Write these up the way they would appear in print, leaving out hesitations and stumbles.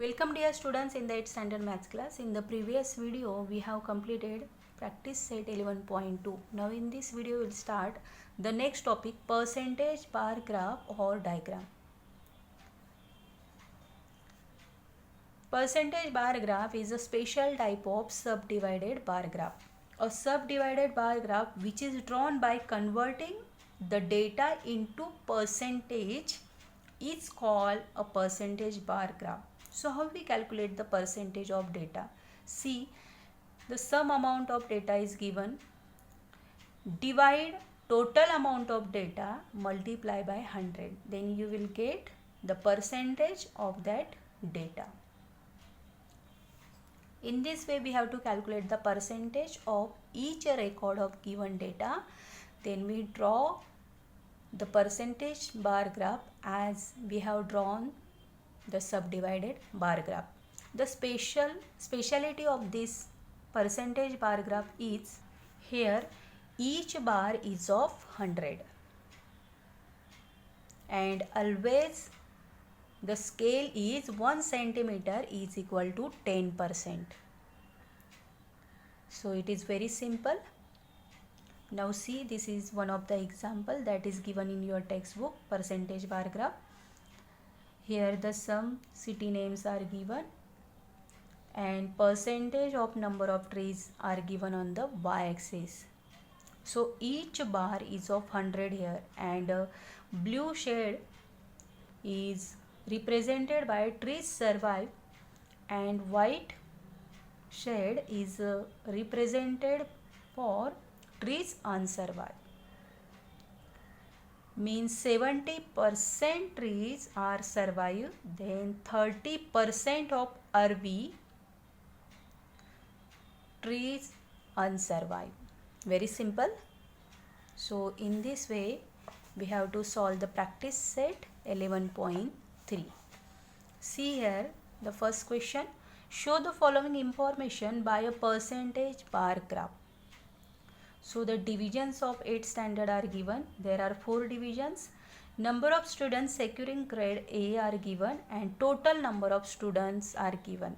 Welcome dear students in the 8th standard maths class. In the previous video we have completed practice set 11.2. Now in this video we will start the next topic, percentage bar graph or diagram. Percentage bar graph is a special type of subdivided bar graph. A subdivided bar graph which is drawn by converting the data into percentage is called a percentage bar graph. So how we calculate the percentage of data? See, the sum amount of data is given. Divide total amount of data, multiply by 100. Then you will get the percentage of that data. In this way we have to calculate the percentage of each record of given data. Then we draw the percentage bar graph as we have drawn the subdivided bar graph. The speciality of this percentage bar graph is here each bar is of 100 and always the scale is 1 centimeter is equal to 10%. So it is very simple. Now see, this is one of the example that is given in your textbook, percentage bar graph. Here the some city names are given and percentage of number of trees are given on the y-axis. So each bar is of 100 here and blue shade is represented by trees survive and white shade is represented for trees unsurvive. Means 70% trees are survive, then 30% of RV trees unsurvive. Very simple. So in this way we have to solve the practice set 11.3. See here the first question. Show the following information by a percentage bar graph. So the divisions of 8th standard are given. There are 4 divisions. Number of students securing grade A are given and total number of students are given.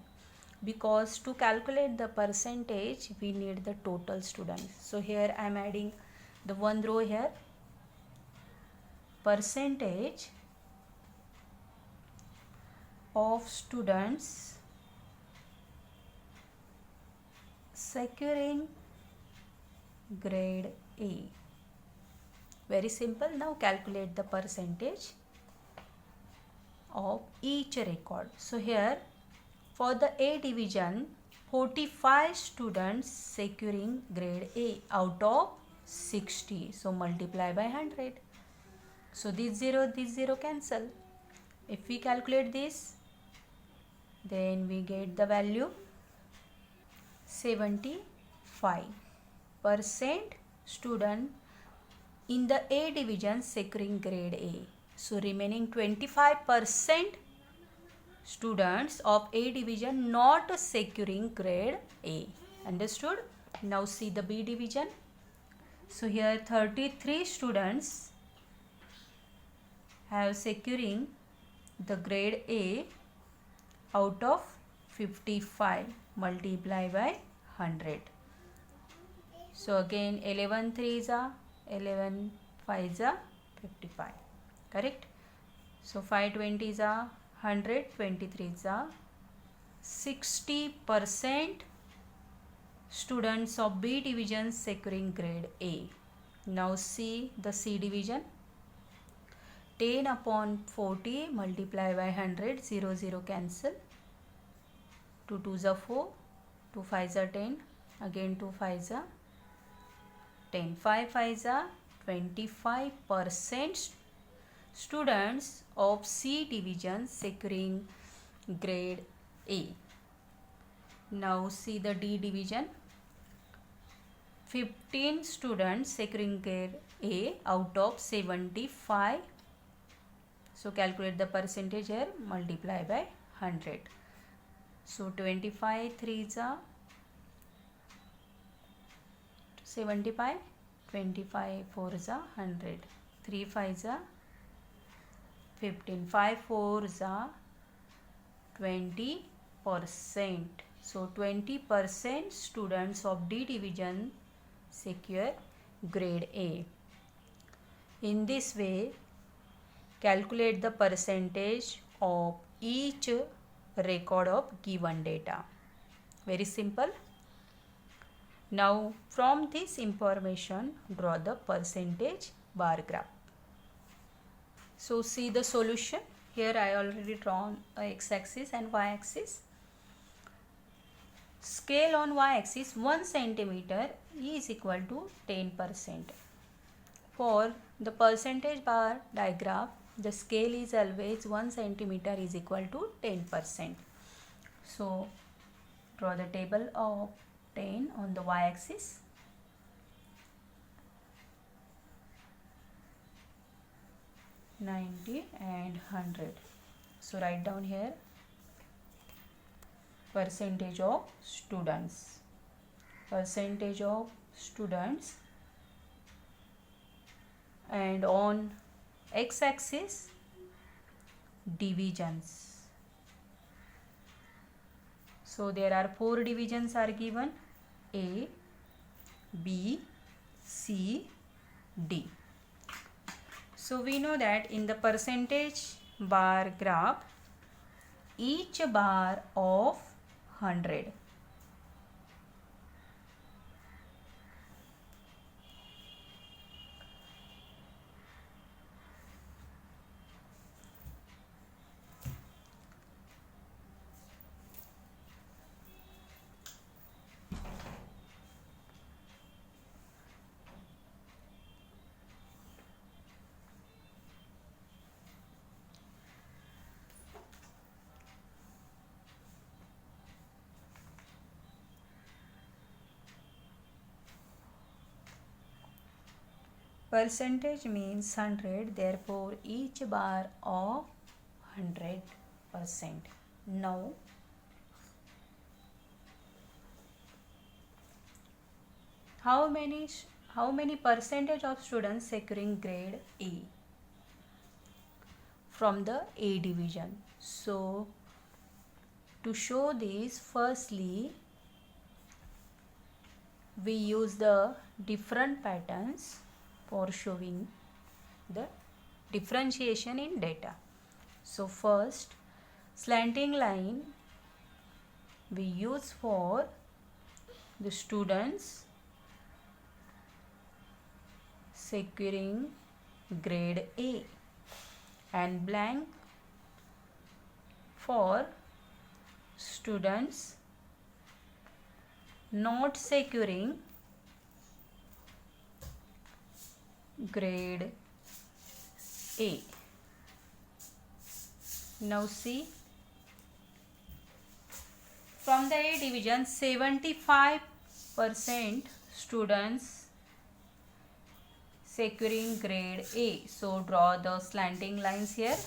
Because to calculate the percentage we need the total students. So here I am adding the one row here. Percentage of students securing grade A. Very simple. Now calculate the percentage of each record. So here for the A division 45 students securing grade A out of 60. So multiply by 100. So this 0 cancel. If we calculate this, then we get the value 75% student in the A division securing grade A. So remaining 25% students of A division not securing grade A. Understood? Now see the B division. So here 33 students have securing the grade A out of 55. Multiply by 100. So again 11 3s are 11 5s are 55. Correct? So 5 20s are 100, 23s are 60% students of B division securing grade A. Now see the C division. 10 upon 40 multiply by 100, 0 cancel. 2 2s are 4, 2 5s are 10, again 2 5s are 10, 5 5s are 25% students of C division securing grade A. Now see the D division. 15 students securing grade A out of 75. So calculate the percentage here, multiply by 100. So 25 3s are 75, 25 4s are 100, 3 5s are 15, 5 4s are 20%. So 20% students of D division secure grade A. In this way, calculate the percentage of each record of given data. Very simple. Now from this information, draw the percentage bar graph. So see the solution. Here I already drawn a x-axis and y-axis. Scale on y-axis 1 centimeter is equal to 10%. For the percentage bar diagram, the scale is always 1 centimeter is equal to 10%. So draw the table of 10 on the y-axis. $90 and $100. So write down here percentage of students. Percentage of students, and on x-axis divisions. So there are 4 divisions are given: A, B, C, D. So we know that in the percentage bar graph, each bar of 100. Percentage means 100, therefore each bar of 100%. Now how many percentage of students securing grade A from the A division? So to show this, firstly we use the different patterns for showing the differentiation in data. So first, slanting line we use for the students securing grade A, and blank for students not securing grade A. Now see, from the A division 75% students securing grade A. So draw the slanting lines here.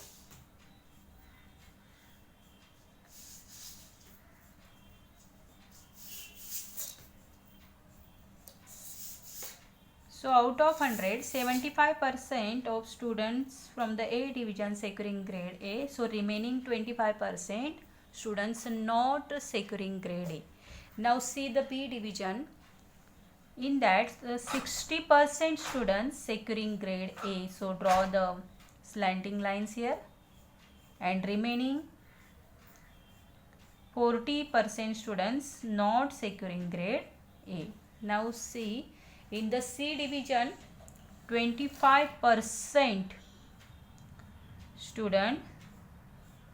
So out of 100, 75% of students from the A division securing grade A. So remaining 25% students not securing grade A. Now see the B division. In that 60% students securing grade A. So draw the slanting lines here, and remaining 40% students not securing grade A. Now see, in the C division 25% student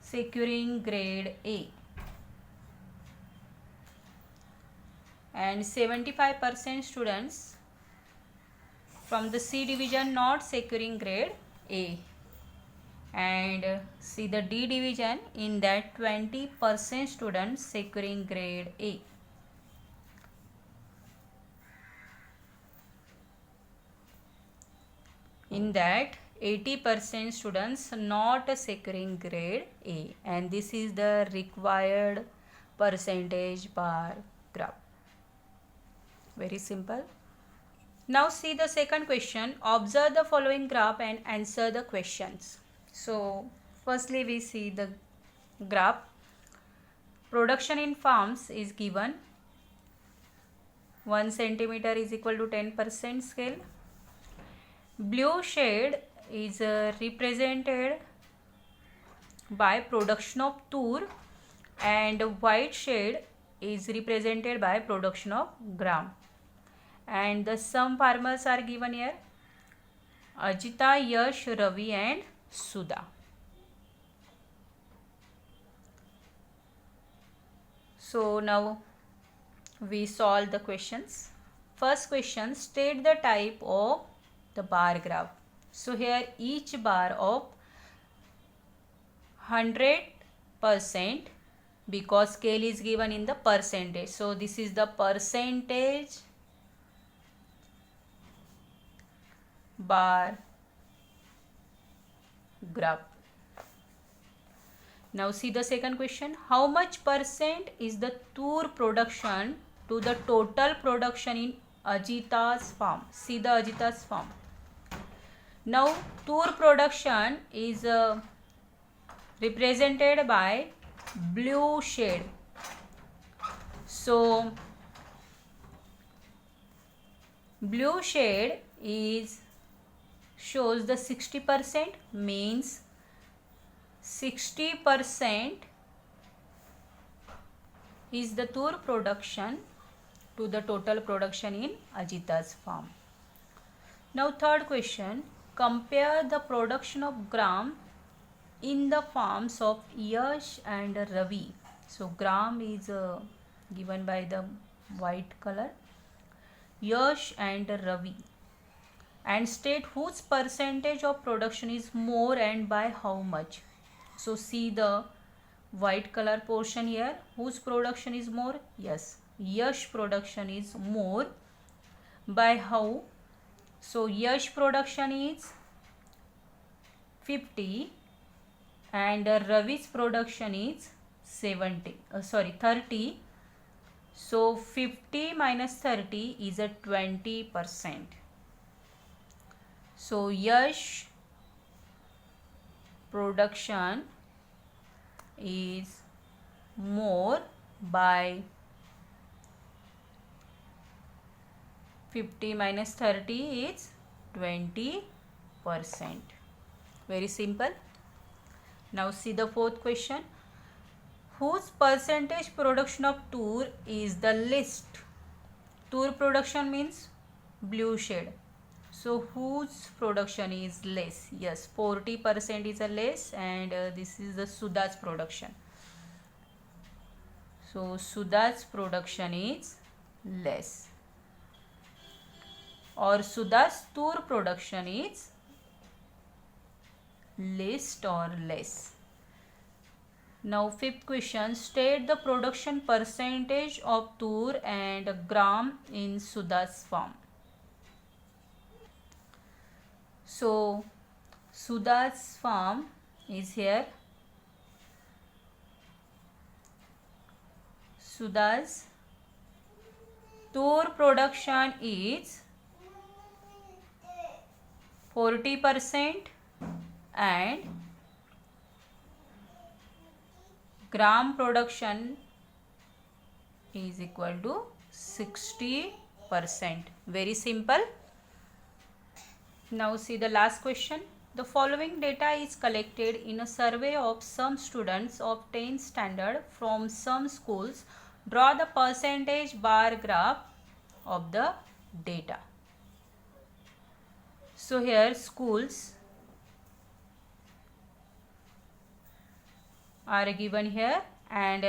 securing grade A, and 75% students from the C division not securing grade A. And see the D division, in that 20% students securing grade A. In that 80% students not securing grade A, and this is the required percentage bar graph. Very simple. Now see the second question. Observe the following graph and answer the questions. So firstly we see the graph. Production in farms is given. 1 centimeter is equal to 10% scale. Blue shade is represented by production of tur, and white shade is represented by production of gram. And the some farmers are given here: Ajita, Yash, Ravi and Sudha. So now we solve the questions. First question, state the type of the bar graph. So here each bar of 100%, because scale is given in the percentage. So this is the percentage bar graph. Now see the second question. How much percent is the tur production to the total production in Ajita's farm? See the Ajita's farm. Now tur production is represented by blue shade. So blue shade is shows the 60%, means 60% is the tur production to the total production in Ajita's farm. Now third question, compare the production of gram in the farms of Yash and Ravi. So gram is given by the white color, Yash and Ravi, and state whose percentage of production is more and by how much. So see the white color portion here. Whose production is more? Yes, Yash production is more. By how? So Yash production is 50 and Ravi's production is 30. So 50 minus 30 is a 20%. So Yash production is more by 50 minus 30 is 20%. Very simple. Now see the fourth question. Whose percentage production of tur is the least? Tur production means blue shade. So whose production is less? Yes, 40% is a less, and this is the Sudha's production. So Sudha's production is less, or Sudha's tur production is least or less. Now fifth question, state the production percentage of tur and gram in Sudha's farm. So Sudha's farm is here. Sudha's tur production is 40% and gram production is equal to 60%. Very simple. Now see the last question. The following data is collected in a survey of some students of 10th standard from some schools. Draw the percentage bar graph of the data. So here schools are given here, and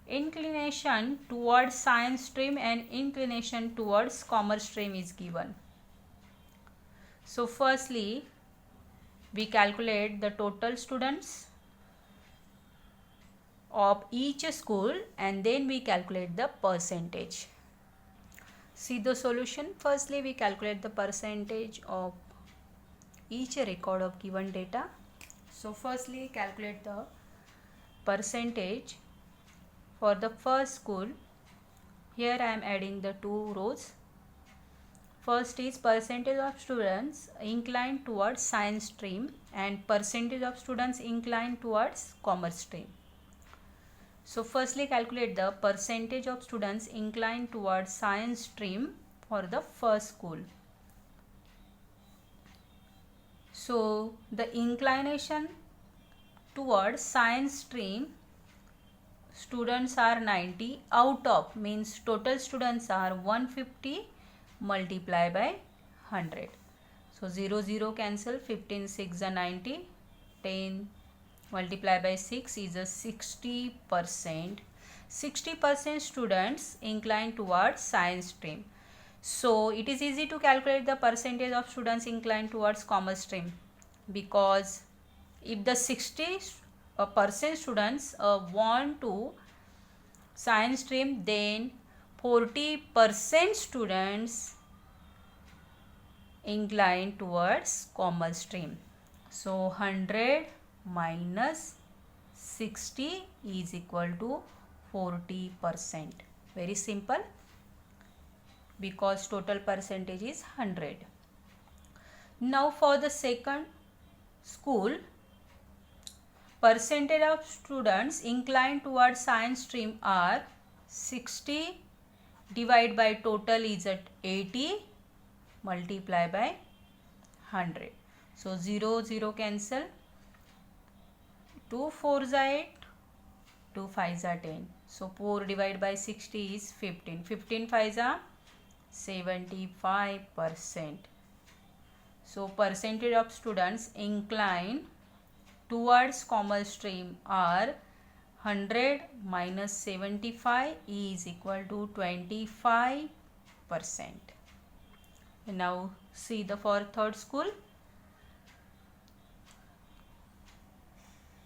inclination towards science stream and inclination towards commerce stream is given. So firstly we calculate the total students of each school, and then we calculate the percentage. See the solution. Firstly we calculate the percentage of each record of given data. So firstly calculate the percentage for the first school. Here I am adding the two rows. First is percentage of students inclined towards science stream and percentage of students inclined towards commerce stream. So firstly calculate the percentage of students inclined towards science stream for the first school. So the inclination towards science stream students are 90, out of means total students are 150 multiply by 100. So 0 0 cancel, 15 6 are 90, 10 multiply by 6 is a 60%. 60% students inclined towards science stream. So it is easy to calculate the percentage of students inclined towards commerce stream, because if the 60% students want to science stream, then 40% students inclined towards commerce stream. So 100 minus 60 is equal to 40%. Very simple, because total percentage is 100. Now for the second school, percentage of students inclined towards science stream are 60 divided by total is at 80 multiply by 100. So 0 0 cancel, 2 4s are 8, 2 5s are 10. So 4 divided by 60 is 15. 15 5s are 75%. So percentage of students inclined towards commerce stream are 100 minus 75 is equal to 25%. Now see the for third school.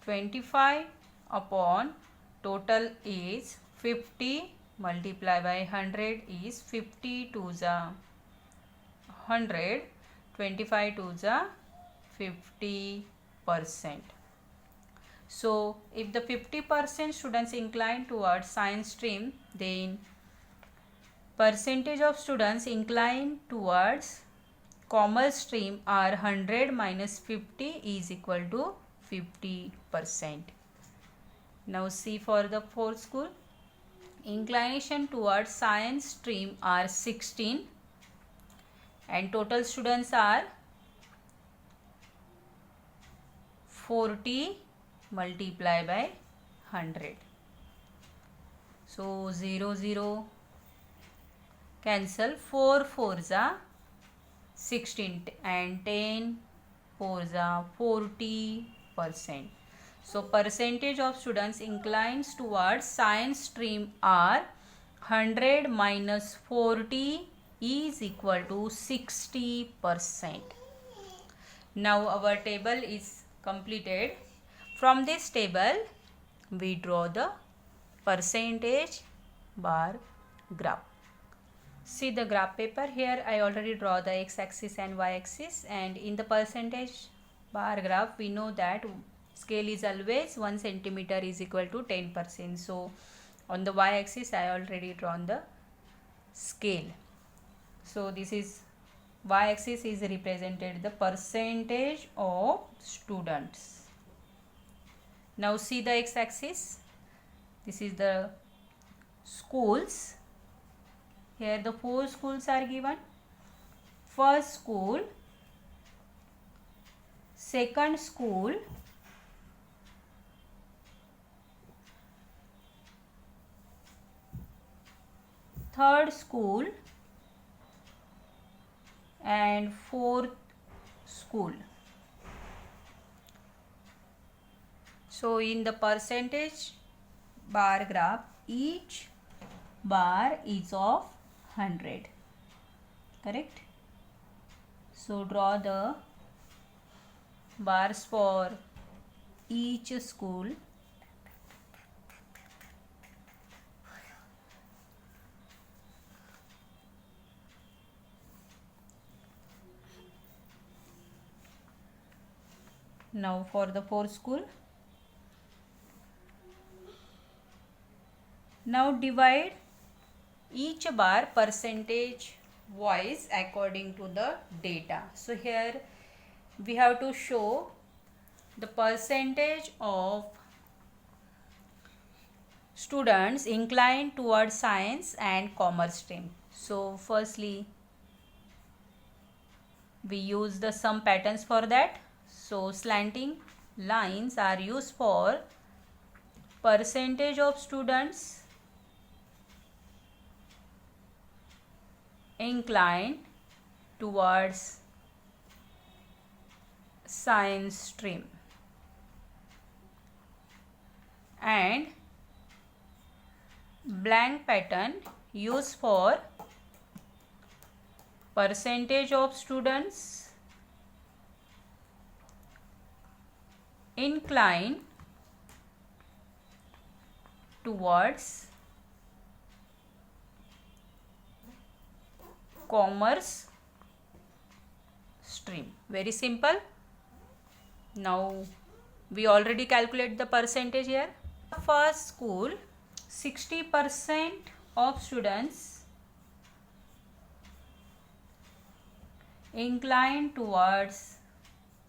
25 upon total is 50 multiply by 100 is 50 2s are 100, 25 2s are 50%. So if the 50% students inclined towards science stream, then percentage of students inclined towards commerce stream are 100 minus 50 is equal to 50%. Now see for the fourth school. Inclination towards science stream are 16 and total students are 40 multiply by 100. So 0 0 cancel, 4 4s are 16 and 10 4s are 40%. So percentage of students inclined towards science stream are 100 minus 40 is equal to 60%. Now our table is completed. From this table we draw the percentage bar graph. See the graph paper. Here I already draw the x-axis and y-axis, and in the percentage bar graph we know that scale is always 1 centimeter is equal to 10%. So on the y-axis I already drawn the scale. So this is y-axis is represented the percentage of students. Now see the x-axis. This is the schools. Here the 4 schools are given. First school, second school, third school and fourth school. So in the percentage bar graph, each bar is of 100, correct? So draw the bars for each school. Now for the fourth school. Now divide each bar percentage wise according to the data. So here we have to show the percentage of students inclined towards science and commerce stream. So firstly we use the some patterns for that. So slanting lines are used for percentage of students inclined towards science stream, and blank pattern used for percentage of students inclined towards commerce stream. Very simple. Now we already calculate the percentage here. First school, 60% of students inclined towards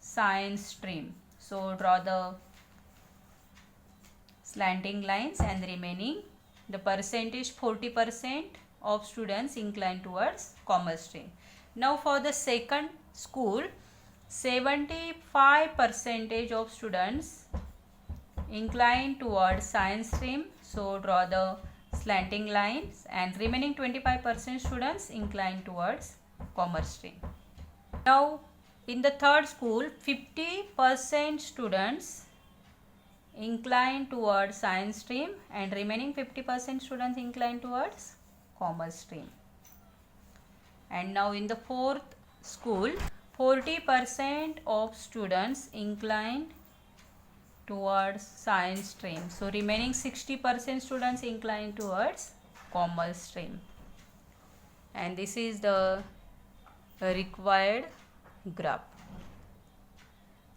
science stream. So draw the slanting lines, and remaining the percentage 40% of students inclined towards commerce stream. Now for the second school, 75% of students inclined towards science stream. So draw the slanting lines, and remaining 25% students inclined towards commerce stream. Now in the third school, 50% students inclined towards science stream, and remaining 50% students inclined towards commerce stream. And now in the fourth school, 40% of students inclined towards science stream. So remaining 60% students inclined towards commerce stream. And this is the required graph.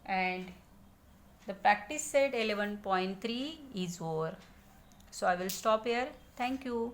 And the practice set 11.3 is over. So I will stop here. Thank you.